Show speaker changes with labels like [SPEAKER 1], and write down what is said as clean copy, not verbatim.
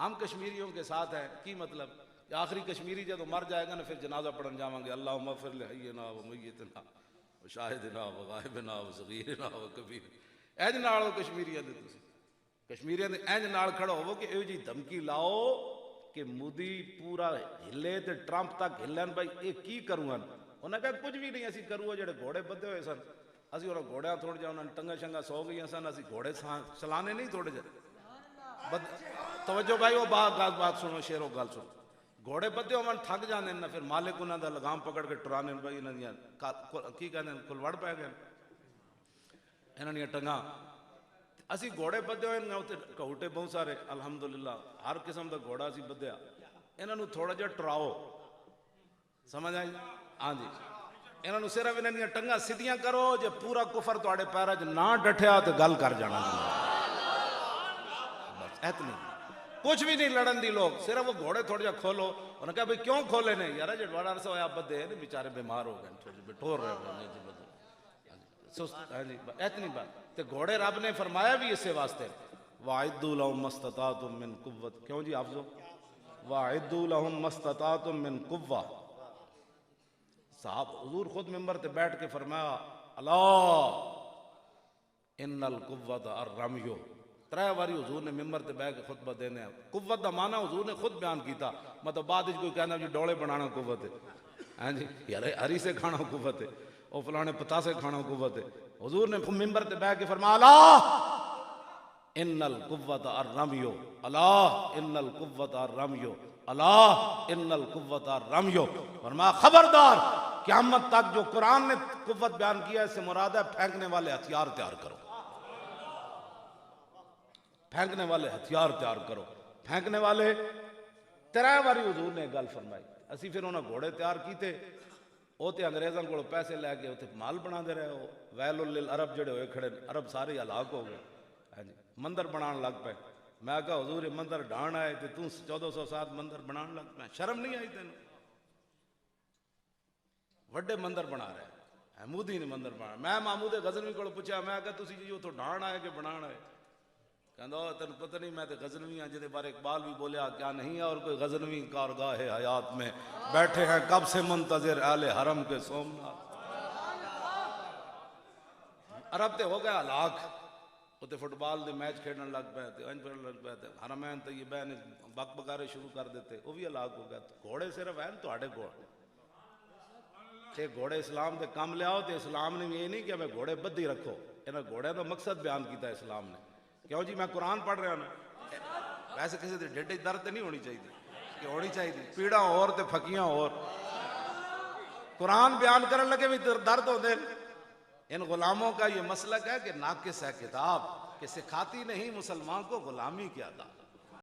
[SPEAKER 1] हम कश्मीरियों के साथ हैं की मतलब आखिरी कश्मीरी जब मर जाएगा ना फिर जनाजा पढ़न जावांगे अल्लाह मग़फ़िर लिहय्यिना व मय्यितना व शाहिदिना व गायबिना व सगीरिना व कबीर इंज नाल कश्मीरियां दे तुसीं कश्मीरियां दे इंज नाल खड़ा होवो कि इहो जी धमकी लाओ कि मोदी पूरा हिले तो ट्रंप तक हिलन भाई ये की करूँगा उन्हें कहा कुछ भी नहीं असी करूँ जेडे घोड़े बधे हुए सन असी उन्हें घोड़िया थोड़े जा उन्होंने टंगा शंगा सौ गई सन असी घोड़े चलाने नहीं थोड़े जे तवज्जो भाई वो बात सुनो शेरों गल सुनो घोड़े बधे होवन थक जाते ना फिर मालिक उन्होंने लगाम पकड़ के टुराने भाई इन्हों की कहते कुलवड़ पै गए इन्हों टंगा असी घोड़े बधे हुए उत्ते घूटे बहुत सारे अलहमदुलिल्लाह हर किस्म का घोड़ा असी बधिया इन्हों थोड़ा जिहा टुराओ समझ आई हाँ जी इन्हों सिर्फ इन्हों टंगा सीधियां करो जे पूरा कुफर तुहाडे पैरों च ना डठिया तो गल कर जाना बस इतनी कुछ भी नहीं लड़न दी लोग सिर्फ वो घोड़े थोड़े जा खोलो उन्होंने कहा भाई क्यों खोले नहीं यार जो बड़ा अरसा होया बदे ने बेचारे बीमार हो गए थोड़े बिठोर रहे हाँ जी इतनी बात तो घोड़े रब ने फरमाया भी इसे वास्ते वाइदू लहुम मस्ततातुम मिन कुव्वत क्यों जी आप जो वाइदू लहुम मस्ततातुम मिन कुव्वा साहब हुजूर खुद मिंबर पे बैठ के फरमाया अला इन्नल कुव्वत अर्रम्यो त्रै बारी हुजूर ने मिंबर ते बह के खुतबा देने कुव्वत का माना हुजूर ने खुद बयान किया मतलब बाद कोई कहना जी डोले बनाना कुव्वत है हाँ जी यार हरी से खाना कुव्वत है और फलाने पता से खाना कुव्वत है हुजूर ने मिंबर ते बह के फरमाया अला इन्नल कुव्वत अर्रम्यो अला इन्नल कुव्वत अर्रम्यो अला इन्नल कुव्वत अर्रम्यो फरमाया खबरदार क़यामत तक जो कुरान ने कुव्वत बयान किया इससे मुराद है फेंकने वाले हथियार तैयार करो फेंकने वाले हथियार तैयार करो फेंकने वाले त्रै बारी हुजूर ने गल फरमाई असी फिर उन्होंने घोड़े तैयार किए वो तो अंग्रेजों को पैसे लैके उत्थे माल बनाते रहे हो वैलुल लिल अरब जड़े हुए खड़े अरब सारे हलाक हो गए हाँ जी मंदिर बनाने लग पे मैं कहा हुजूर मंदिर ढाण आए तो तू 1407 मंदिर बनाने लग पे शर्म नहीं आई तेन वड्डे मंदिर बना रहे महमूदी ने मंदिर बना मैं महमूद गजनवी को पूछा मैं कहा तुसी जी उतो ढाण आए कि बनाना है कहता तेन पता नहीं मैं तो गजनवी हाँ जिसे बारे इकबाल भी बोलिया क्या नहीं है और कोई गजनवी कारगाह है हयात में बैठे हैं कब से मुंतजिर आले हरम के सोमनाथ अरब ते हो गया हलाक उत्ते फुटबॉल के मैच खेलने लग पे अंज फिर लग पे हरमैन तो ये बहन बक बकारे शुरू कर देते वो भी हलाक हो गया घोड़े सिर्फ है थोड़े घोड़े घोड़े इस्लाम के काम लियाओ तो इस्लाम ने ये नहीं कि हमें घोड़े बद्धी रखो इन्हें घोड़े का मकसद बयान किया इस्लाम ने क्यों जी मैं कुरान पढ़ रहा ना वैसे किसी के ढिड दर्द नहीं होनी चाहिए कि होनी चाहिए पीड़ा और तो फकियां और कुरान बयान करने लगे भी दर्द होते इन गुलामों का ये मसलक है कि नाकिस है किताब कि सिखाती नहीं मुसलमान को गुलामी की अदा